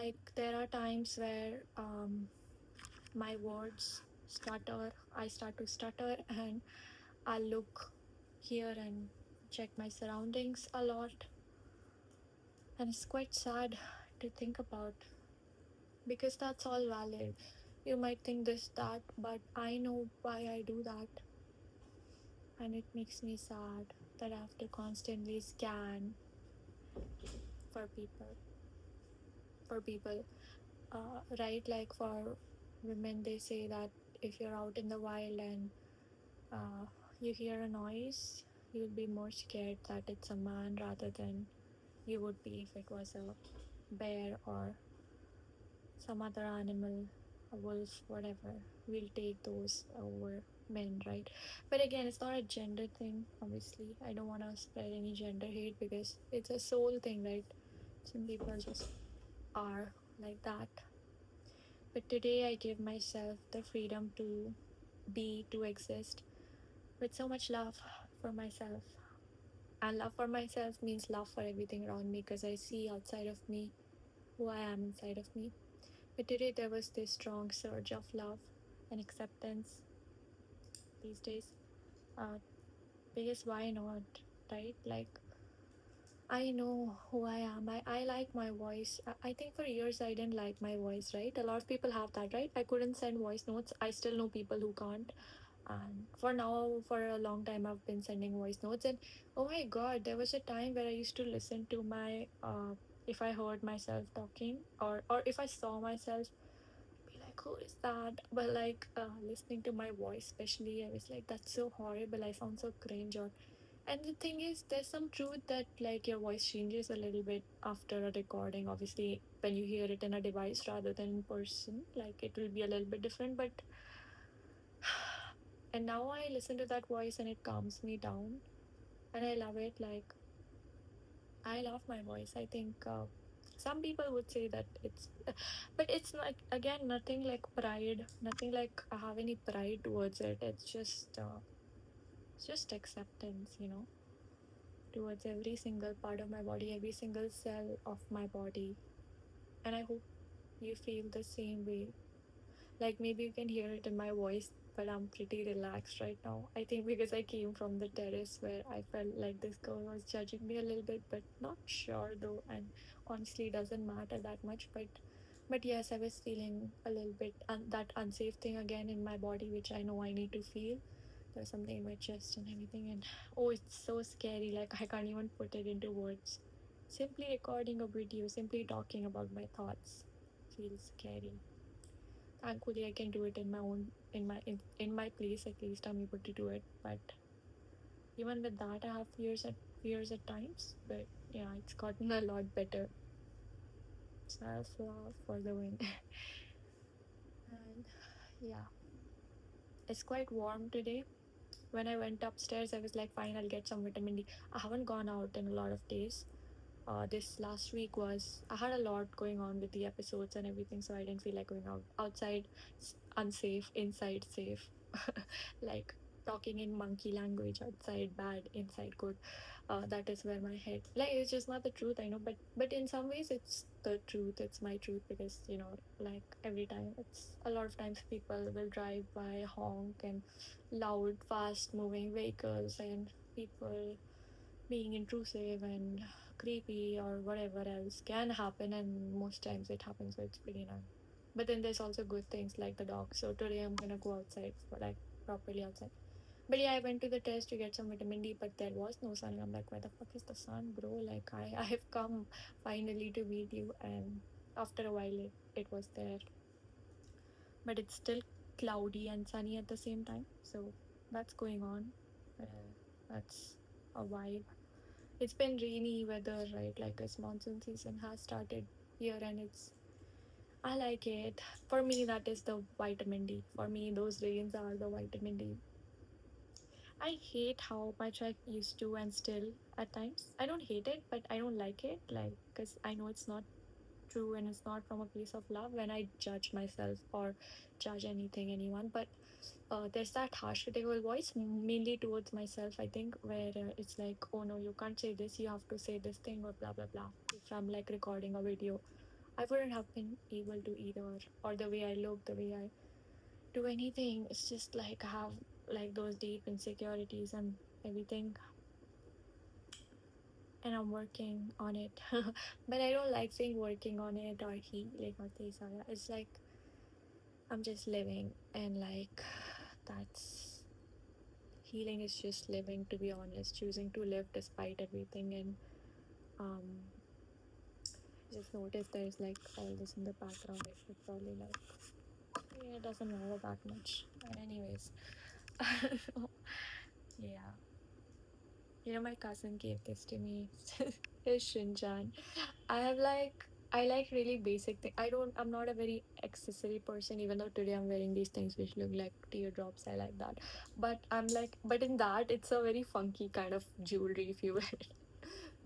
like there are times where my words stutter. I start to stutter, and I look here and check my surroundings a lot. And it's quite sad to think about because that's all valid. You might think this, that, but I know why I do that. And it makes me sad that I have to constantly scan for people. For people, right? Like for women, they say that if you're out in the wild and uh, you hear a noise, you'll be more scared that it's a man rather than you would be if it was a bear or some other animal, a wolf, whatever. We'll take those over men, right? But again, it's not a gender thing, obviously. I don't want to spread any gender hate because it's a soul thing, right? Some people just are like that. But today I give myself the freedom to be, to exist with so much love for myself. And love for myself means love for everything around me because I see outside of me who I am inside of me. But today there was this strong surge of love and acceptance these days. Uh, because why not, right? Like, I know who I am. I like my voice. I think for years I didn't like my voice, right? A lot of people have that, right? I couldn't send voice notes. I still know people who can't. And for now, for a long time, I've been sending voice notes. And oh my God, there was a time where I used to listen to my, if I heard myself talking or if I saw myself, be like, who is that? But like listening to my voice, especially, I was like, that's so horrible. I sound so cringe. Or and the thing is, there's some truth that like your voice changes a little bit after a recording. Obviously, when you hear it in a device rather than in person, like it will be a little bit different. But and now I listen to that voice and it calms me down, and I love it. Like I love my voice. I think some people would say that it's, but it's not, again, nothing like pride, nothing like I have any pride towards it. It's just acceptance, towards every single part of my body, every single cell of my body. And I hope you feel the same way. Like maybe you can hear it in my voice, but I'm pretty relaxed right now. I think because I came from the terrace where I felt like this girl was judging me a little bit, but not sure though. And honestly, it doesn't matter that much. But yes, I was feeling a little bit that unsafe thing again in my body, which I know I need to feel. There's something in my chest and everything, and oh, it's so scary. Like I can't even put it into words. Simply recording a video, simply talking about my thoughts feels scary. Thankfully, I can do it in my own in my place. At least I'm able to do it. But even with that, I have fears at times. But yeah, it's gotten a lot better. Self love for the win. And yeah, it's quite warm today. When I went upstairs, I was like, fine, I'll get some vitamin D. I haven't gone out in a lot of days. This last week was I had a lot going on with the episodes and everything, so I didn't feel like going out. Outside, unsafe. Inside, safe. Like talking in monkey language. Outside, bad. Inside, good. That is where my head. Like it's just not the truth, I know, but in some ways, it's the truth. It's my truth because like every time, it's a lot of times people will drive by, honk, and loud, fast-moving vehicles, and people being intrusive and creepy or whatever else can happen, and most times it happens, so it's pretty annoying. But then there's also good things like the dog. So today I'm gonna go outside for like properly outside. But yeah, I went to the test to get some vitamin D, but there was no sun. And I'm like, where the fuck is the sun, bro? Like I have come finally to meet you, and after a while it was there. But it's still cloudy and sunny at the same time. So that's going on. That's a vibe. It's been rainy weather, right? Like this monsoon season has started here, and I like it. For me, that is the vitamin D. For me, those rains are the vitamin D. I hate how much I used to and still at times. I don't hate it, but I don't like it. Like, because I know it's not true and it's not from a place of love when I judge myself or judge anything, anyone. But there's that harsh critical voice mainly towards myself, I think, where it's like, oh no, you can't say this, you have to say this thing or blah blah blah. If I'm like recording a video, I wouldn't have been able to either. Or the way I look, the way I do anything. It's just like I have like those deep insecurities and everything, and I'm working on it. But I don't like saying working on it or healing or this or that. It's like I'm just living, and like that's healing is just living, to be honest, choosing to live despite everything. And um just notice there's like all this in the background. I should probably like, yeah, it doesn't matter that much. And anyways, yeah, my cousin gave this to me. It's Shinjan. I have like, I like really basic thing. I'm not a very accessory person, even though today I'm wearing these things which look like teardrops. I like that. But I'm like, but in that, it's a very funky kind of jewelry if you wear it.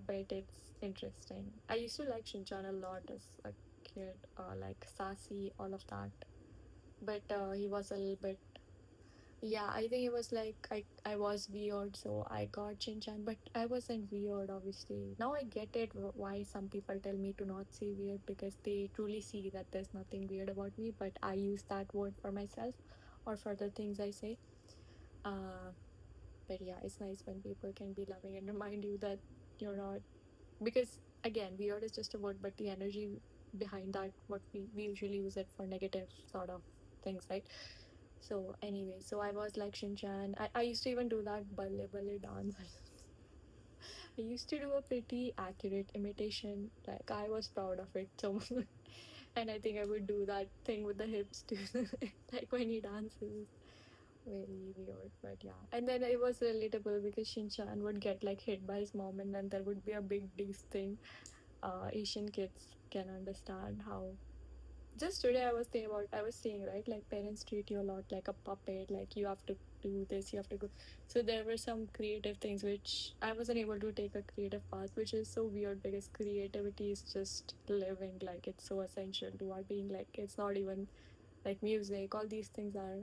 But it's interesting. I used to like Shinchan a lot as a kid, like sassy, all of that. But he was a little bit, yeah, I think it was like I was weird, so I got Shinchan, but I wasn't weird, obviously. Now I get it why some people tell me to not say weird, because they truly see that there's nothing weird about me, but I use that word for myself or for the things I say. Uh, but yeah, it's nice when people can be loving and remind you that you're not, because again, weird is just a word, but the energy behind that, what we usually use it for negative sort of things, right? So anyway, so I was like Shinchan. I used to even do that balle balle dance. I used to do a pretty accurate imitation. Like I was proud of it. So and I think I would do that thing with the hips too. Like when he dances. Very weird, but yeah. And then it was relatable because Shinchan would get like hit by his mom, and then there would be a big this thing. Asian kids can understand how. Just today I was saying, right, like parents treat you a lot like a puppet, like you have to do this, you have to go. So there were some creative things which I wasn't able to take a creative path, which is so weird because creativity is just living, like it's so essential to our being. Like it's not even like music, all these things are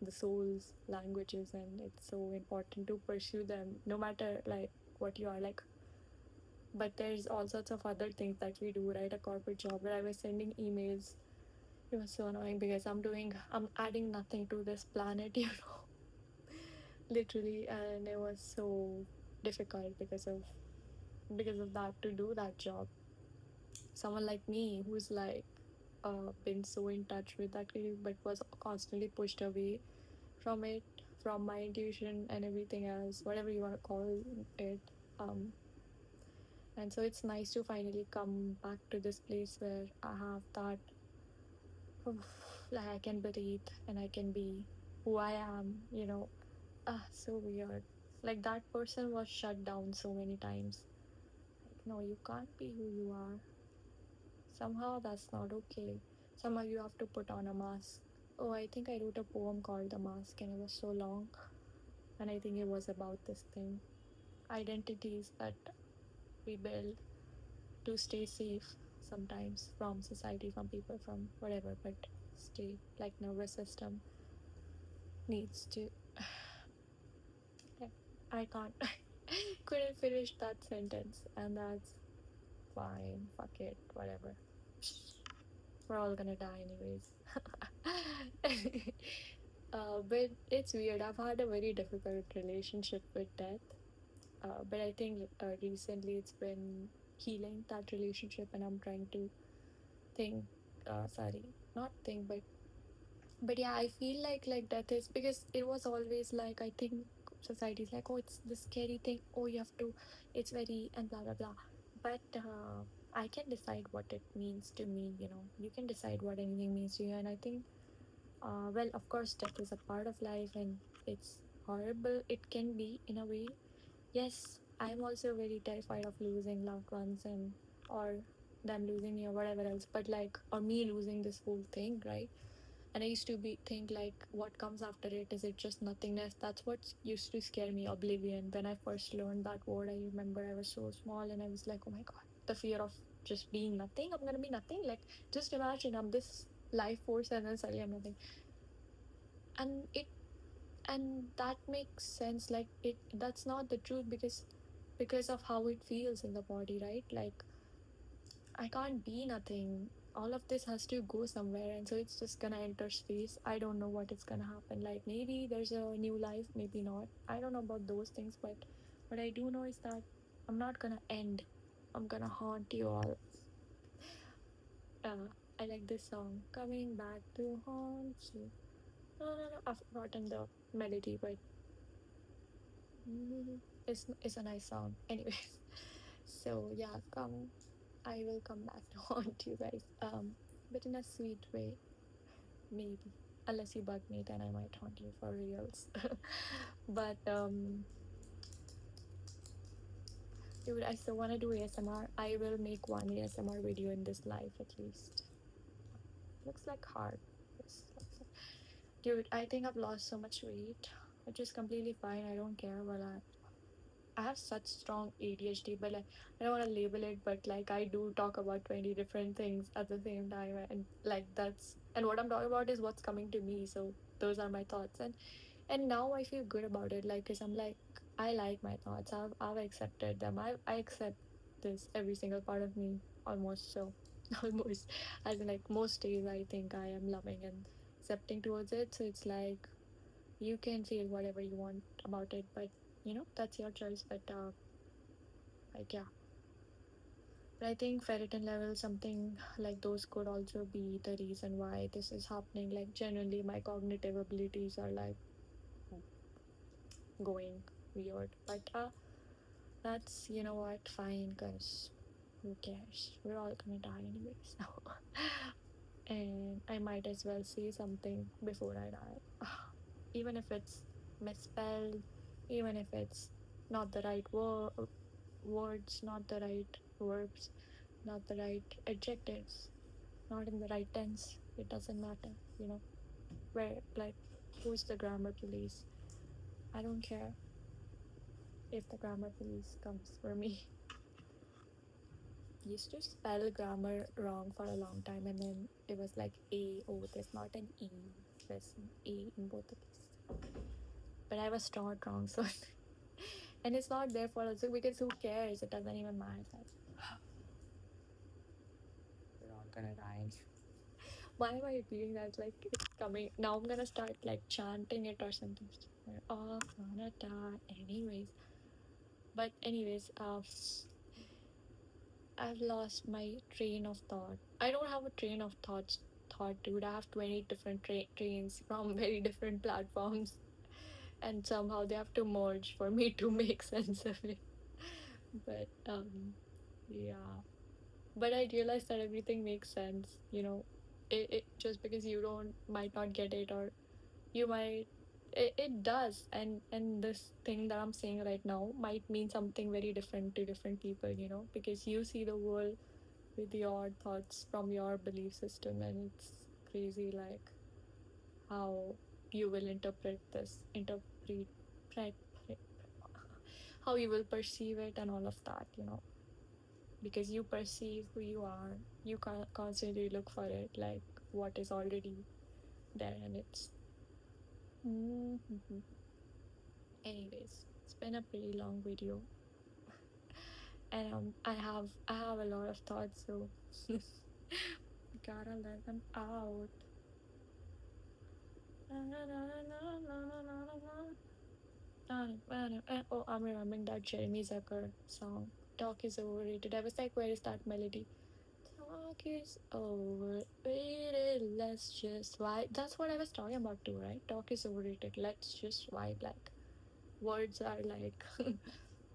the soul's languages, and it's so important to pursue them no matter like what you are like. But there's all sorts of other things that we do, right? A corporate job where I was sending emails, it was so annoying because I'm adding nothing to this planet, literally, and it was so difficult because of that, to do that job. Someone like me who's like been so in touch with that creative but was constantly pushed away from it, from my intuition and everything else, whatever you want to call it. Um, and so it's nice to finally come back to this place where I have that, like I can breathe and I can be who I am. So weird. Like that person was shut down so many times. Like, no, you can't be who you are. Somehow that's not okay. Somehow you have to put on a mask. Oh, I think I wrote a poem called The Mask, and it was so long. And I think it was about this thing, identities that we build to stay safe sometimes from society, from people, from whatever, but stay like nervous system needs to. I can't. Couldn't finish that sentence, and that's fine. Fuck it, whatever. We're all gonna die anyways. But it's weird. I've had a very difficult relationship with death. But I think recently it's been healing that relationship, and I'm trying to think. Sorry, not think, but yeah, I feel like death is, because it was always like, I think society's like, oh, it's the scary thing, oh, you have to, it's very, and blah blah blah. But I can decide what it means to me. You can decide what anything means to you. And I think, well, of course death is a part of life, and it's horrible, it can be in a way. Yes, I'm also very terrified of losing loved ones, and or them losing me or whatever else, but like, or me losing this whole thing, right? And I used to be think like, what comes after it? Is it just nothingness? That's what used to scare me. Oblivion. When I first learned that word, I remember I was so small and I was like, oh my god, the fear of just being nothing. I'm gonna be nothing. Like, just imagine I'm this life force and then suddenly I'm nothing. And that makes sense. Like that's not the truth, because of how it feels in the body, right? Like I can't be nothing. All of this has to go somewhere, and so it's just gonna enter space. I don't know what is gonna happen. Like maybe there's a new life, maybe not. I don't know about those things, but what I do know is that I'm not gonna end. I'm gonna haunt you all. I like this song. Coming back to haunt you. No, no, no. I've forgotten the melody, but it's a nice song. Anyways, so yeah, come. I will come back to haunt you guys. But in a sweet way, maybe. Unless you bug me, then I might haunt you for reals. But dude, I still wanna do ASMR. I will make one ASMR video in this life at least. Looks like hard. Yes, dude, I think I've lost so much weight, which is completely fine. I don't care, but I have such strong ADHD, but like I don't want to label it, but like I do talk about 20 different things at the same time, and like that's and what I'm talking about is what's coming to me. So those are my thoughts, and now I feel good about it, like because I'm like I like my thoughts. I've accepted them. I accept this every single part of me almost. So almost as in like most days I think I am loving and accepting towards it. So it's like you can feel whatever you want about it, but that's your choice. But like yeah, but I think ferritin levels, something like those, could also be the reason why this is happening. Like generally my cognitive abilities are like going weird, but that's, you know what, fine, because who cares, we're all gonna die anyways. And I might as well say something before I die. Even if it's misspelled, even if it's not the right words, not the right verbs, not the right adjectives, not in the right tense, it doesn't matter, where, like, who's the grammar police? I don't care if the grammar police comes for me. Used to spell grammar wrong for a long time, and then it was like a, oh, there's not an e, there's an a in both the cases, but I was taught wrong. So and it's not their fault also, because who cares, it doesn't even matter. We're all gonna die. Why am I repeating that? Like it's coming now. I'm gonna start like chanting it or something. We're all gonna die anyways. But anyways, I've lost my train of thought. I don't have a train of thought, dude. I have 20 different trains from very different platforms, and somehow they have to merge for me to make sense of it. But yeah. But I realized that everything makes sense. It just because you don't might not get it, or you might, it does. And this thing that I'm saying right now might mean something very different to different people, because you see the world with your thoughts from your belief system, and it's crazy, like how you will interpret how you will perceive it and all of that, because you perceive who you are. You constantly look for it, like what is already there, and it's Mhm. Anyways, it's been a pretty long video, and I have a lot of thoughts, so gotta let them out. Oh, I'm remembering that Jeremy Zucker song. Talk is overrated. I was like, where is that melody? Talk is overrated. Let's just vibe. That's what I was talking about too, right? Talk is overrated. Let's just vibe. Like words are like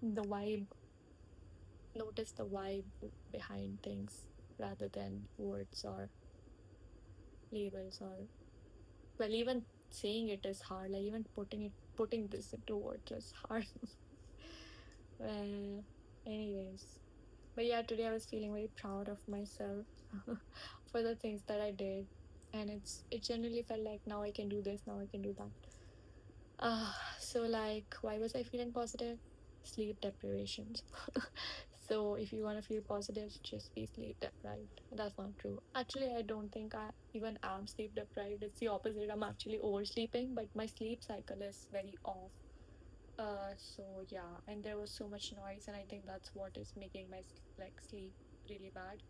the vibe. Notice the vibe behind things rather than words or labels, or well, even saying it is hard. Like even putting this into words is hard. Well, anyways, but yeah, today I was feeling very proud of myself for the things that I did, and it generally felt like now I can do this, now I can do that. So like, why was I feeling positive? Sleep deprivations. So if you want to feel positive, just be sleep deprived. That's not true. Actually, I don't think I even am sleep deprived. It's the opposite. I'm actually oversleeping, but my sleep cycle is very off. So yeah, and there was so much noise, and I think that's what is making my like sleep really bad.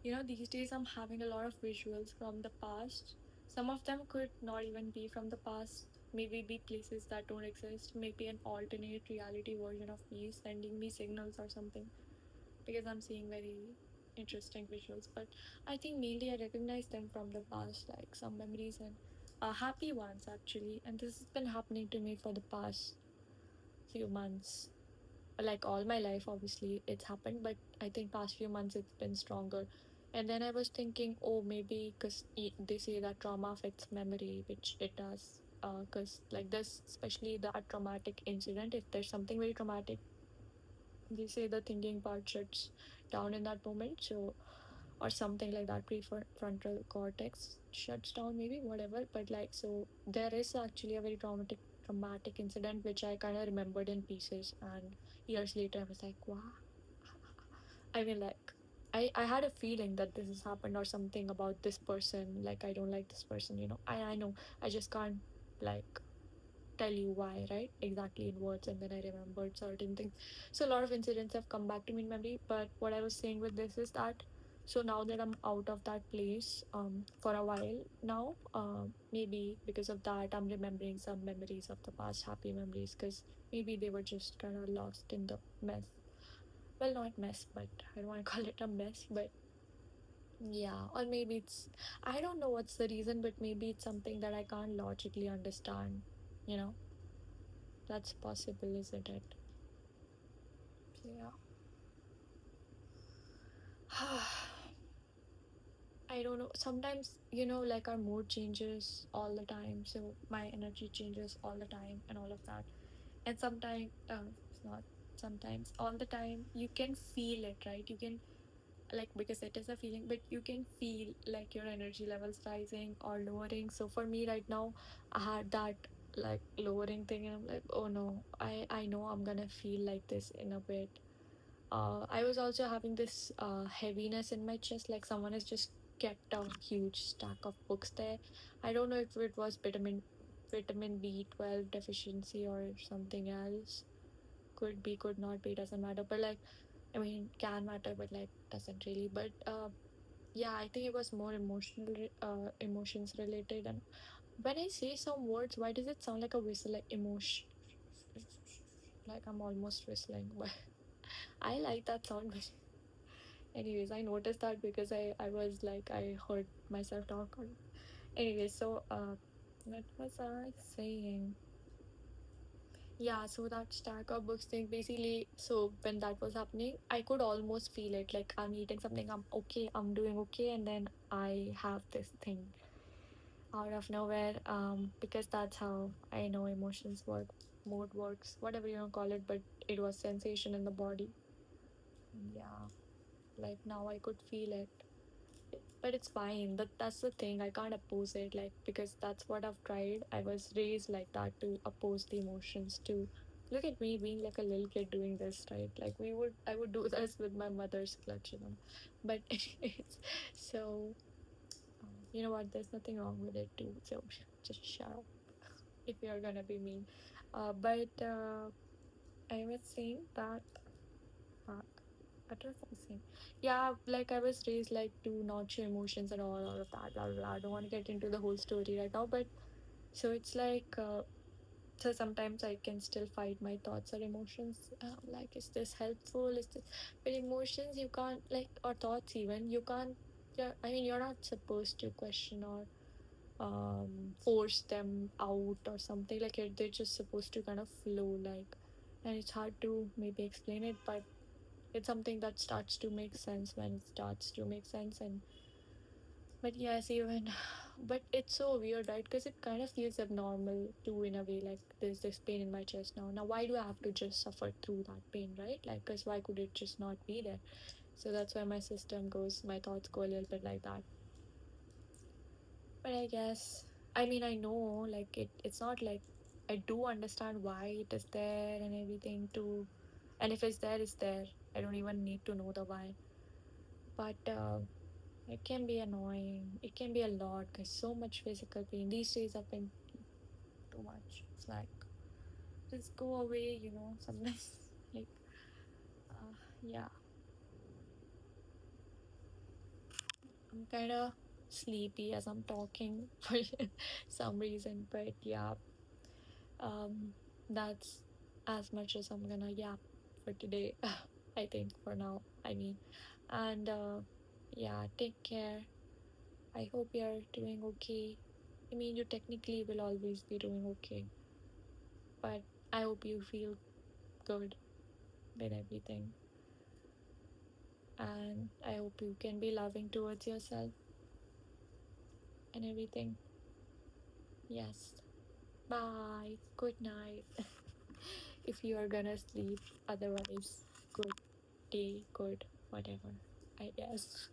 These days I'm having a lot of visuals from the past. Some of them could not even be from the past, maybe be places that don't exist, maybe an alternate reality version of me sending me signals or something, because I'm seeing very interesting visuals. But I think mainly I recognize them from the past, like some memories and happy ones actually. And this has been happening to me for the past few months, like all my life obviously it's happened, but I think past few months it's been stronger. And then I was thinking, oh, maybe because they say that trauma affects memory, which it does, because like this, especially that traumatic incident, if there's something very traumatic, they say the thinking part shuts down in that moment. So or something like that, prefrontal cortex shuts down, maybe, whatever. But like, so there is actually a very traumatic incident which I kind of remembered in pieces, and years later I was like, wow. I mean, like, I had a feeling that this has happened or something about this person, like I don't like this person, I know, I just can't like tell you why, right? Exactly in words, and then I remembered certain things. So a lot of incidents have come back to me in memory. But what I was saying with this is that, so now that I'm out of that place for a while now, maybe because of that, I'm remembering some memories of the past, happy memories, because maybe they were just kind of lost in the mess. Well, not mess, but I don't want to call it a mess, but yeah, or maybe it's, I don't know what's the reason, but maybe it's something that I can't logically understand, you know? That's possible, isn't it? Yeah. I don't know. Sometimes, like our mood changes all the time. So my energy changes all the time and all of that. And sometimes, it's not sometimes, all the time, you can feel it, right? You can, like, because it is a feeling, but you can feel like your energy levels rising or lowering. So for me right now, I had that like lowering thing, and I'm like, oh no, I know I'm gonna feel like this in a bit. I was also having this heaviness in my chest, like someone has just kept a huge stack of books there. I don't know if it was vitamin B12 deficiency or something else. Could be, could not be, doesn't matter. But like, I mean, can matter, but like doesn't really. But yeah, I think it was more emotions related. And when I say some words, why does it sound like a whistle, like emotion? Like I'm almost whistling, but I like that sound. But anyways, I noticed that because I was like, I heard myself talk. Anyways, so what was I saying? Yeah, so that stack of books thing, basically, so when that was happening, I could almost feel it. Like I'm eating something, I'm okay, I'm doing okay, and then I have this thing out of nowhere. Because that's how I know emotions work, mood works, whatever you want to call it. But it was sensation in the body. Yeah, like now I could feel it. But it's fine. That's the thing. I can't oppose it, like, because that's what I've tried. I was raised like that, to oppose the emotions too. Look at me being like a little kid doing this, right? Like I would do this with my mother's clutch. But it's so, you know what? There's nothing wrong with it too. So just shut up if you're gonna be mean. But I was saying that. Uh, what was I saying? Yeah, like I was raised like to not show emotions and all of that, blah, blah, blah. I don't want to get into the whole story right now, but so it's like, so sometimes I can still fight my thoughts or emotions. Like, is this helpful? Is this, but emotions you can't, like, or thoughts even, you can't, yeah, I mean, you're not supposed to question or force them out or something. Like, they're just supposed to kind of flow, like, and it's hard to maybe explain it, but it's something that starts to make sense when it starts to make sense. And but yes, even but it's so weird, right? Because it kind of feels abnormal too, in a way. Like, there's this pain in my chest now, why do I have to just suffer through that pain, right? Like, because why could it just not be there? So that's why my thoughts go a little bit like that. But I guess, I mean, I know, like, it's not like, I do understand why it is there and everything too. And if it's there, it's there. I don't even need to know the why. But it can be annoying. It can be a lot, because so much physical pain. These days I've been too much. It's like, just go away. Sometimes, like, yeah. I'm kind of sleepy as I'm talking for some reason, but yeah, um, that's as much as I'm gonna yap for today. I think for now, I mean, and yeah, take care. I hope you're doing okay. I mean, you technically will always be doing okay, but I hope you feel good with everything, and I hope you can be loving towards yourself and everything. Yes. Bye. Good night. If you are gonna sleep, otherwise, good day, good, whatever, I guess.